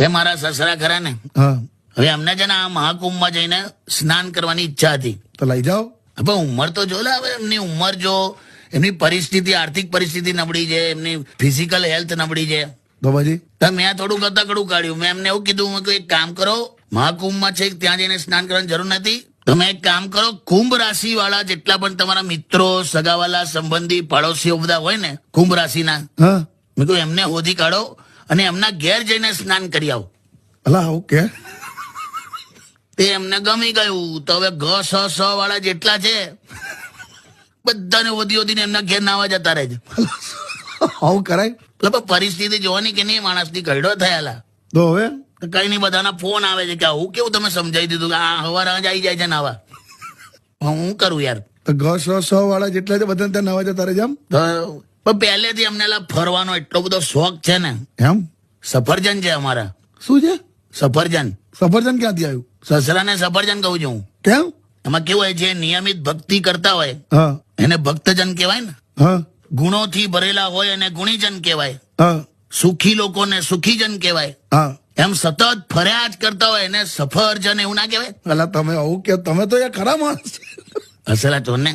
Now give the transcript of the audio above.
બે મારા સસરા ખરા ને, હા હવે અમને છે ને આ મહાકુંભમાં જઈને સ્નાન કરવાની ઈચ્છા હતી. તો લઈ જાઓ. હવે ઉંમર તો જો લે, હવે એમની ઉંમર જો, એમની પરિસ્થિતિ, આર્થિક પરિસ્થિતિ નબળી છે, એમની ફિઝિકલ હેલ્થ નબળી છે. તો પછી તો મેં થોડું કતકડું કાઢ્યું. મેં એમને એવું કીધું, મેં કહ્યું એક કામ કરો, મહાકુંભમાં છે ત્યાં જઈને સ્નાન કરવાની જરૂર નથી. તમે એક કામ કરો, કુંભ રાશિ વાળા જેટલા પણ તમારા મિત્રો, સગાવાલા, સંબંધી, પડોશીઓ બધા હોય ને કુંભ રાશિના, હા મેં કહ્યું એમને શોધી કાઢો અને એમના ઘેર જઈને સ્નાન કરી આવો. અલા ઓકે. તે એમને ગમી ગયું. તો હવે સ વાળા જેટલા છે બધાને ઓધી ઓધીને એમના ઘેર નાવા જતા રહે છે. આવું કરાય? એટલે પરિસ્થિતિ જોવાની કે નહીં, માણસની ગયડો થયેલા. તો હવે કઈ નહીં, બધાના ફોન આવે છે કે આવું કેવું તમે સમજાવી દીધું કે આ હવાર જ આવી જાય છે નાવા. હું કરું યાર. તો વાળા જેટલા છે બધા ત્યાં નવા જતા રહે છે એમ? તો પહેલેથી અમને ફરવાનો એટલો બધો શોખ છે ને. એમ? સફરજન છે અમારા. શું છે? સફરજન. સફરજન ક્યાંથી આવ્યું? સસરાને સફરજન કહું છું હું. કેમ? એમાં કેવું હોય, જે નિયમિત ભક્તિ કરતા હોય હા એને ભક્તજન કહેવાય ને. હા ગુણોથી ભરેલા હોય એને ગુણીજન કહેવાય. હા સુખી લોકોને સુખીજન કહેવાય. હા. એમ સતત ફર્યા જ કરતા હોય એને સફરજન એવું ના કહેવાય? અલા તમે આવું કે તમે તો યાર ખરા માણસ. અસલા ચોર ને